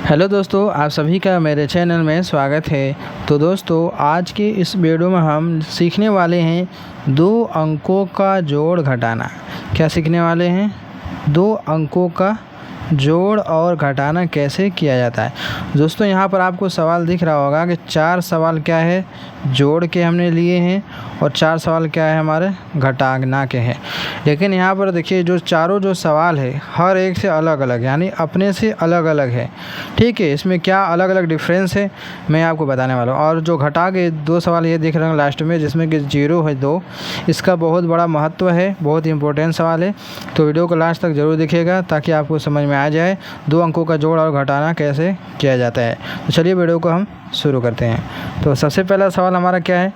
Hello दोस्तों, आप सभी का मेरे चैनल में स्वागत है। तो दोस्तों, आज के इस वीडियो में हम सीखने वाले हैं 2 अंकों का जोड़ घटाना। क्या सीखने वाले हैं? 2 अंकों का जोड़ और घटाना कैसे किया जाता है। दोस्तों, यहाँ पर आपको सवाल दिख रहा होगा कि 4 सवाल क्या है जोड़ के हमने लिए हैं और 4 सवाल क्या है हमारे घटाना के हैं। लेकिन यहाँ पर देखिए, जो चारों जो सवाल है हर एक से अलग अलग, यानी अपने से अलग अलग है। ठीक है, इसमें क्या अलग अलग डिफरेंस है मैं आपको बताने वाला हूँ। और जो घटा के 2 सवाल ये दिख रहे हैं लास्ट में, जिसमें कि 0 है 2, इसका बहुत बड़ा महत्व है, बहुत इंपॉर्टेंट सवाल है। तो वीडियो को लास्ट तक ज़रूर देखिएगा ताकि आपको समझ में आ जाए 2 अंकों का जोड़ और घटाना कैसे किया जाता है। तो चलिए वीडियो को हम शुरू करते हैं। तो सबसे पहला सवाल हमारा क्या है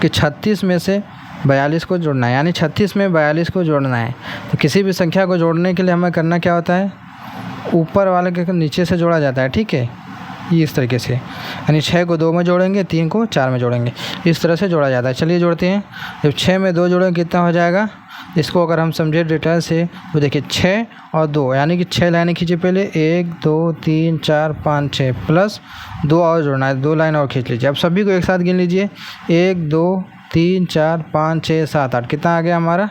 कि 36 में से 42 को जोड़ना है, यानी 36 में 42 को जोड़ना है। तो किसी भी संख्या को जोड़ने के लिए हमें करना क्या होता है, ऊपर वाले के नीचे से जोड़ा जाता है। ठीक है, ये इस तरीके से, यानी 6 को 2 में जोड़ेंगे, 3 को 4 में जोड़ेंगे, इस तरह से जोड़ा जाता है। चलिए जोड़ते हैं। जब 6 में 2 जोड़ेंगे कितना हो जाएगा, इसको अगर हम समझे डिटेल से तो देखिए 6 और 2, यानी कि 6 लाइनें खींचिए पहले, 1 2 3 4 5 6 प्लस 2 और जोड़ना है, 2 लाइन और खींच लीजिए। अब सभी को एक साथ गिन लीजिए, 1 2 3 4 5 6 7 8, कितना आ गया हमारा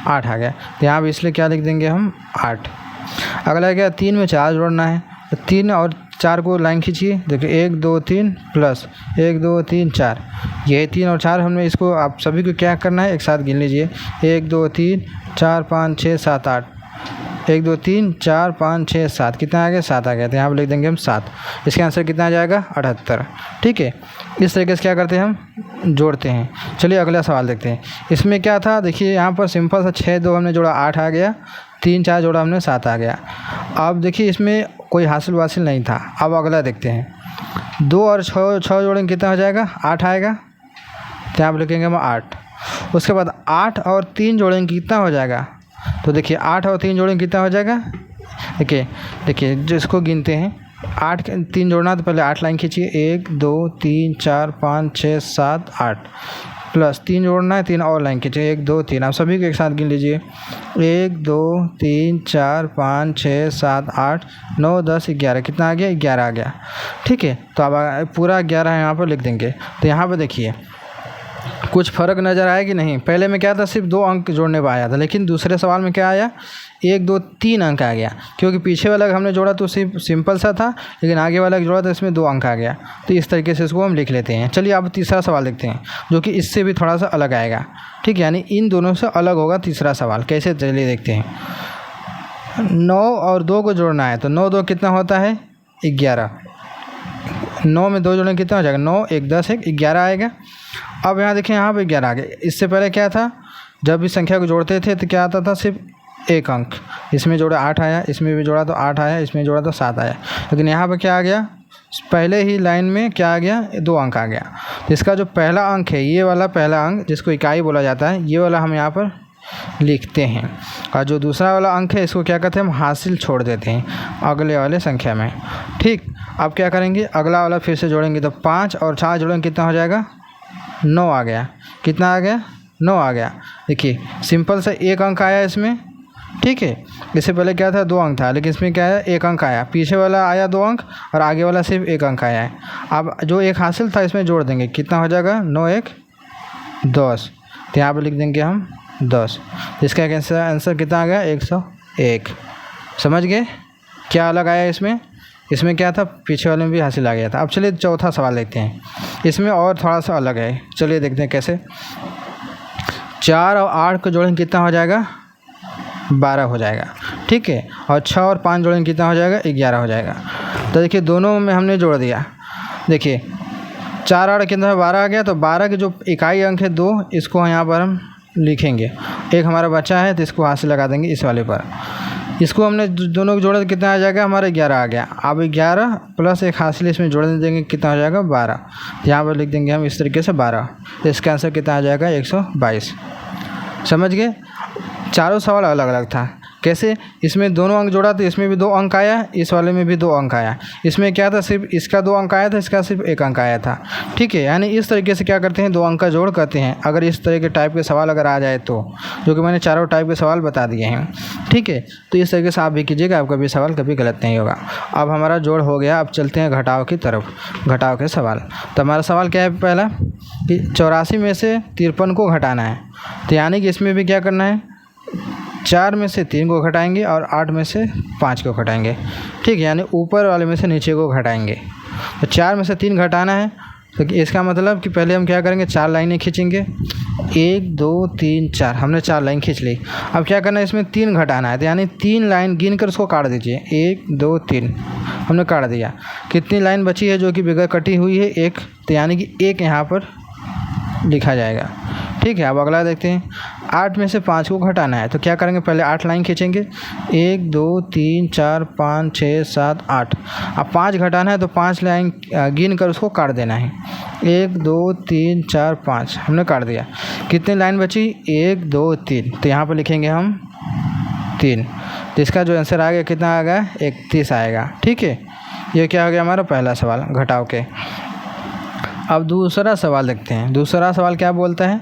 8 आ गया। तो यहाँ पर इसलिए क्या लिख देंगे हम 8। अगला क्या, 3 में 4 जोड़ना है, तो 3 और 4 को लाइन खींचिए, देखिए 1 2 3 प्लस 1 2 3 4, ये 3 और 4 हमने इसको आप सभी को क्या करना है एक साथ गिन लीजिए, 1 2 3 4 5 6 7 8, 1 2 3 4 5 6 7, कितना आ गया 7 आ गया। तो यहाँ पर लिख देंगे हम 7। इसका आंसर कितना आ जाएगा 78। ठीक है, इस तरीके से क्या करते हैं हम जोड़ते हैं। चलिए अगला सवाल देखते हैं। इसमें क्या था, देखिए यहाँ पर सिंपल सा 6 2 हमने जोड़ा 8 आ गया, 3 4 जोड़ा हमने 7 आ गया। अब देखिए इसमें कोई हासिल वासिल नहीं था। अब अगला देखते हैं, 2 और 6 जोड़ेंगे कितना हो जाएगा 8 आएगा। तो यहाँ पर लिखेंगे हम 8। उसके बाद 8 और 3 जोड़ेंगे कितना हो जाएगा, तो देखिए 8 और 3 जोड़ेंगे कितना हो जाएगा। देखिए जिसको गिनते हैं, 8 3 जोड़ना तो पहले 8 लाइन खींचिए, 1 2 3 4 5 6 7 8 प्लस 3 जोड़ना है, 3 और लाइन खींचिए, 1 2 3। आप सभी को एक साथ गिन लीजिए, 1 2 3 4 5 6 7 8 9 10 11, कितना आ गया 11 आ गया। ठीक है, तो अब पूरा 11 यहाँ पर लिख देंगे। तो यहाँ पर देखिए कुछ फ़र्क नज़र आया कि नहीं। पहले में क्या था, सिर्फ 2 अंक जोड़ने पर आया था, लेकिन दूसरे सवाल में क्या आया 1 2 3 अंक आ गया, क्योंकि पीछे वाला हमने जोड़ा तो सिर्फ सिंपल सा था, लेकिन आगे वाला जोड़ा तो इसमें 2 अंक आ गया। तो इस तरीके से इसको हम लिख लेते हैं। चलिए अब तीसरा सवाल देखते हैं, जो कि इससे भी थोड़ा सा अलग आएगा। ठीक है, यानी इन दोनों से अलग होगा तीसरा सवाल। कैसे, चलिए देखते हैं। 9 और 2 को जोड़ना है, तो 9 2 कितना होता है 11। 9 में 2 जोड़ेंगे कितना हो जाएगा, 9 1 10 1 11 आएगा। अब यहाँ देखिए, यहाँ पे 11 आ गया। इससे पहले क्या था, जब इस संख्या को जोड़ते थे तो क्या आता था, सिर्फ 1 अंक। इसमें जोड़ा 8 आया, इसमें भी जोड़ा तो 8 आया, इसमें जोड़ा तो 7 आया। लेकिन यहाँ पे क्या आ गया, पहले ही लाइन में क्या आ गया 2 अंक आ गया। तो इसका जो पहला अंक है, ये वाला पहला अंक जिसको इकाई बोला जाता है, ये वाला हम यहाँ पर लिखते हैं। और जो दूसरा वाला अंक है, इसको क्या कहते हैं, हम हासिल छोड़ देते हैं अगले वाले संख्या में। ठीक, अब क्या करेंगे, अगला वाला फिर से जोड़ेंगे, तो 5 और 4 जोड़ेंगे कितना हो जाएगा 9 आ गया। कितना आ गया 9 आ गया। देखिए सिंपल सा 1 अंक आया इसमें। ठीक है, इससे पहले क्या था 2 अंक था, लेकिन इसमें क्या है 1 अंक आया, पीछे वाला आया 2 अंक और आगे वाला सिर्फ 1 अंक आया है। अब जो 1 हासिल था इसमें जोड़ देंगे, कितना हो जाएगा 9 1 10। तो यहाँ पर लिख देंगे हम 10। इसका आंसर कितना आ गया 101। समझ गए क्या अलग आया इसमें। इसमें क्या था, पीछे वाले में भी हासिल आ गया था। अब चलिए चौथा सवाल देखते हैं। इसमें और थोड़ा सा अलग है, चलिए देखते हैं कैसे। 4 और 8 को जोड़ेंगे कितना हो जाएगा 12 हो जाएगा। ठीक है, और 6 और 5 जोड़ेंगे कितना हो जाएगा 11 हो जाएगा। तो देखिए दोनों में हमने जोड़ दिया। देखिए 4 8 कितना 12 आ गया। तो 12 के जो इकाई अंक है 2, इसको यहाँ पर हम लिखेंगे। एक हमारा बचा है तो इसको हासिल लगा देंगे इस वाले पर। इसको हमने दोनों को जोड़ा तो कितना आ जाएगा हमारा 11 आ गया। अब 11 प्लस 1 हासिल इसमें जोड़ देंगे, कितना हो जाएगा 12। यहाँ पर लिख देंगे हम इस तरीके से 12। तो इसका आंसर कितना आ जाएगा 122। समझ गए। चारों सवाल अलग अलग था, कैसे, इसमें दोनों अंक जोड़ा तो इसमें भी 2 अंक आया, इस वाले में भी 2 अंक आया। इसमें क्या था, सिर्फ इसका 2 अंक आया था, इसका सिर्फ 1 अंक आया था। ठीक है, यानी इस तरीके से क्या करते हैं, 2 अंक का जोड़ करते हैं। अगर इस तरह के टाइप के सवाल अगर आ जाए तो, जो कि मैंने चारों टाइप के सवाल बता दिए हैं। ठीक है, तो इस तरीके से आप भी कीजिएगा, आपका भी सवाल कभी गलत नहीं होगा। अब हमारा जोड़ हो गया, अब चलते हैं घटाव की तरफ, घटाव के सवाल। तो हमारा सवाल क्या है, पहला कि 84 में से 53 को घटाना है। तो यानी कि इसमें भी क्या करना है, 4 में से 3 को घटाएंगे और 8 में से 5 को घटाएंगे। ठीक है, यानी ऊपर वाले में से नीचे को घटाएंगे। तो 4 में से 3 घटाना है, तो इसका मतलब कि पहले हम क्या करेंगे, 4 लाइनें खींचेंगे, 1 2 3 4, हमने 4 लाइन खींच ली। अब क्या करना है, इसमें 3 घटाना है, तो यानी 3 लाइन गिन कर उसको काट दीजिए, 1 2 3 हमने काट दिया। कितनी लाइन बची है जो कि बगैर कटी हुई है, 1, तो यानी कि 1 यहाँ पर लिखा जाएगा। ठीक है, अब अगला देखते हैं, 8 में से 5 को घटाना है। तो क्या करेंगे, पहले 8 लाइन खींचेंगे, 1 2 3 4 5 6 7 8। अब 5 घटाना है तो 5 लाइन गिन कर उसको काट देना है, 1 2 3 4 5 हमने काट दिया। कितनी लाइन बची, 1 2 3, तो यहाँ पर लिखेंगे हम 3। तो इसका जो आंसर आएगा कितना आएगा, 31 आएगा। ठीक है, ये क्या हो गया हमारा पहला सवाल घटाव के। अब दूसरा सवाल देखते हैं। दूसरा सवाल क्या बोलता है,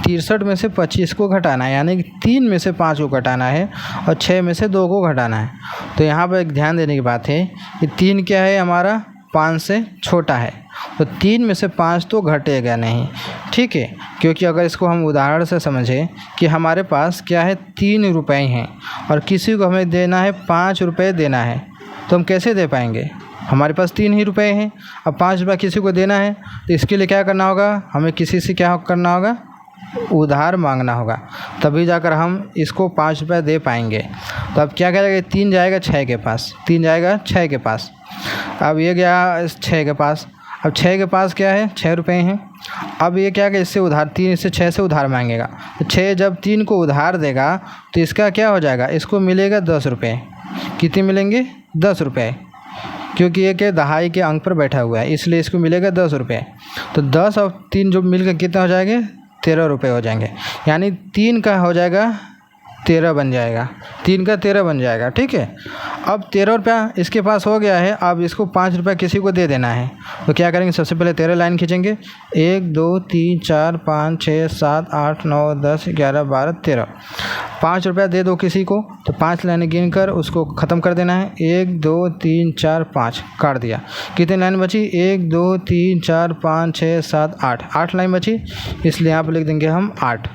63 में से 25 को घटाना है, यानी कि 3 में से 5 को घटाना है और 6 में से 2 को घटाना है। तो यहाँ पर एक ध्यान देने की बात है कि 3 क्या है हमारा, 5 से छोटा है, तो 3 में से 5 तो घटेगा नहीं। ठीक है, क्योंकि अगर इसको हम उदाहरण से समझें कि हमारे पास क्या है, 3 रुपये हैं और किसी को हमें देना है 5 रुपये देना है, तो हम कैसे दे पाएंगे, हमारे पास 3 ही रुपए हैं। अब 5 रुपये किसी को देना है, तो इसके लिए क्या करना होगा, हमें किसी से क्या करना होगा, उधार मांगना होगा, तभी जाकर हम इसको 5 रुपये दे पाएंगे। तो अब क्या करेंगे, 3 जाएगा 6 के पास, 3 जाएगा 6 के पास, अब ये गया 6 के पास। अब 6 के पास क्या है, 6 रुपये हैं। अब ये क्या कि इससे उधार, 3 इससे 6 से उधार मांगेगा, तो 6 जब 3 को उधार देगा तो इसका क्या हो जाएगा, इसको मिलेगा 10 रुपये। कितने मिलेंगे, 10 रुपये, क्योंकि ये क्या दहाई के अंक पर बैठा हुआ है, इसलिए इसको मिलेगा 10 रुपये। तो 10 और 3 जो मिलकर कितना हो जाएंगे, 13 रुपये हो जाएंगे। यानी 3 का हो जाएगा 13 बन जाएगा, 3 का 13 बन जाएगा। ठीक है, अब 13 रुपया इसके पास हो गया है। अब इसको 5 रुपया किसी को दे देना है, तो क्या करेंगे, सबसे पहले 13 लाइन खींचेंगे, 1 2 3 4 5 6 7 8 9 10 11 12 13। 5 रुपया दे दो किसी को, तो 5 लाइनें गिन कर उसको ख़त्म कर देना है, 1 2 3 4 5 काट दिया। कितनी लाइन बची, 1 2 3 4 5 6 7 8, 8 लाइन बची, इसलिए यहाँ पर लिख देंगे हम 8।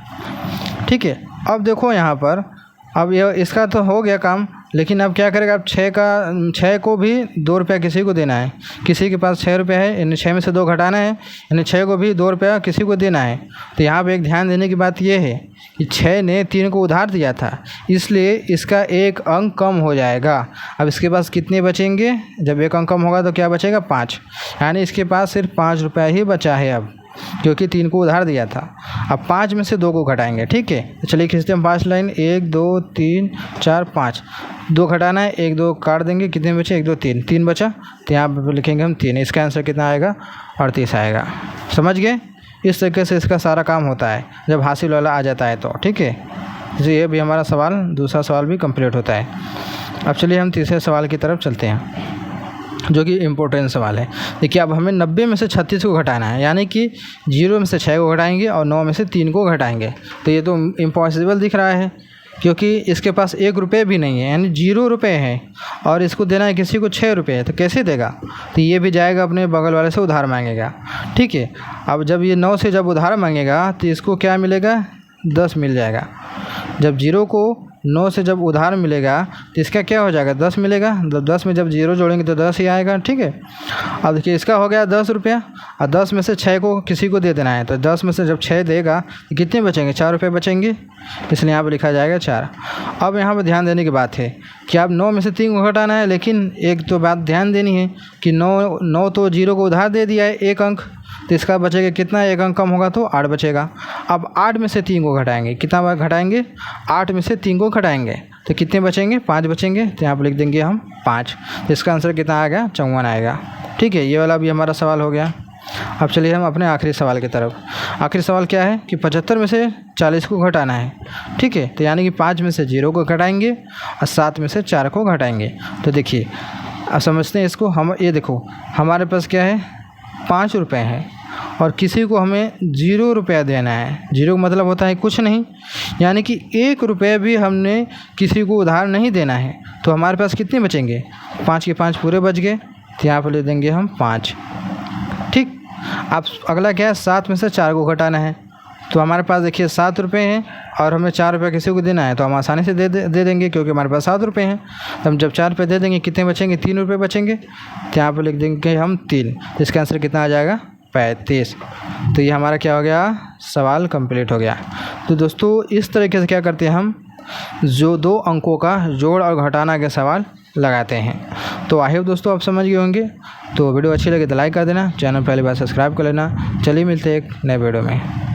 ठीक है, अब देखो यहाँ पर, अब ये इसका तो हो गया काम, लेकिन अब क्या करेगा, अब 6 को भी 2 रुपया किसी को देना है। किसी के पास 6 रुपये है, यानी 6 में से 2 घटाना है, यानी 6 को भी 2 रुपया किसी को देना है। तो यहाँ पे एक ध्यान देने की बात यह है कि 6 ने 3 को उधार दिया था, इसलिए इसका 1 अंक कम हो जाएगा। अब इसके पास कितने बचेंगे, जब 1 अंक कम होगा तो क्या बचेगा, 5, यानी इसके पास सिर्फ 5 रुपया ही बचा है अब, क्योंकि 3 को उधार दिया था। अब 5 में से 2 को घटाएंगे। ठीक है, तो चलिए खींचते हैं 5 लाइन, 1 2 3 4 5, 2 घटाना है, 1 2 काट देंगे, कितने बचे, 1 2 3, 3 बचा, तो यहाँ पर लिखेंगे हम 3। इसका आंसर कितना आएगा, 38 आएगा। समझ गए, इस तरीके से इसका सारा काम होता है जब हासिल वाला आ जाता है तो। ठीक है, तो ये भी हमारा सवाल, दूसरा सवाल भी कंप्लीट होता है। अब चलिए हम तीसरे सवाल की तरफ चलते हैं, जो कि इम्पोर्टेंट सवाल है। देखिए, अब हमें 90 में से 36 को घटाना है, यानी कि 0 में से 6 को घटाएंगे और 9 में से 3 को घटाएंगे। तो ये तो इम्पॉसिबल दिख रहा है, क्योंकि इसके पास 1 रुपये भी नहीं है, यानी 0 रुपये है, और इसको देना है किसी को 6 रुपये है, तो कैसे देगा। तो ये भी जाएगा अपने बगल वाले से उधार मांगेगा। ठीक है, अब जब ये 9 से जब उधार मांगेगा तो इसको क्या मिलेगा, 10 मिल जाएगा। जब 0 को 9 से जब उधार मिलेगा तो इसका क्या हो जाएगा, 10 मिलेगा। 10 में जब 0 जोड़ेंगे तो 10 ही आएगा। ठीक है, अब देखिए इसका हो गया 10 रुपया, और 10 में से 6 को किसी को दे देना है, तो 10 में से जब 6 देगा तो कितने बचेंगे, 4 रुपये बचेंगे, इसलिए यहाँ पर लिखा जाएगा 4। अब यहाँ पर ध्यान देने की बात है कि अब 9 में से 3 को घटाना है, लेकिन एक तो बात ध्यान देनी है कि 9 तो 0 को उधार दे दिया है 1 अंक, तो इसका बचेगा कितना, 1 अंक कम होगा तो 8 बचेगा। अब 8 में से 3 को घटाएंगे, कितना बार घटाएंगे, 8 में से 3 को घटाएंगे, तो कितने बचेंगे, 5 बचेंगे, तो यहाँ पर लिख देंगे हम 5। तो इसका आंसर कितना आएगा, 54 आएगा। ठीक है, ये वाला भी हमारा सवाल हो गया। अब चलिए हम अपने आखिरी सवाल की तरफ। आखिरी सवाल क्या है कि 75 में से 40 को घटाना है, ठीक है। तो यानी कि 5 में से 0 को घटाएंगे और 7 में से 4 को घटाएंगे। तो देखिए अब समझते हैं इसको। हम ये देखो हमारे पास क्या है 5 रुपये है और किसी को हमें 0 रुपया देना है। 0 का मतलब होता है कुछ नहीं, यानी कि 1 रुपये भी हमने किसी को उधार नहीं देना है। तो हमारे पास कितने बचेंगे, 5 के 5 पूरे बच गए, तो यहाँ पर ले देंगे हम 5, ठीक। अब अगला क्या है 7 में से 4 को घटाना है। तो हमारे पास देखिए 7 रुपये हैं और हमें 4 रुपये किसी को देना है, तो हम आसानी से दे देंगे क्योंकि हमारे पास 7 रुपये हैं। तो हम जब 4 रुपये दे देंगे कितने बचेंगे, 3 रुपये बचेंगे। तो यहाँ पर लिख देंगे हम 3, इसका आंसर कितना आ जाएगा 35। तो ये हमारा क्या हो गया, सवाल कंप्लीट हो गया। तो दोस्तों इस तरीके से क्या करते हैं हम, जो 2 अंकों का जोड़ और घटाना के सवाल लगाते हैं। तो आई होप दोस्तों आप समझ गए होंगे। तो वीडियो अच्छी लगे तो लाइक कर देना, चैनल पहली बार सब्सक्राइब कर लेना। चलिए मिलते हैं एक नए वीडियो में।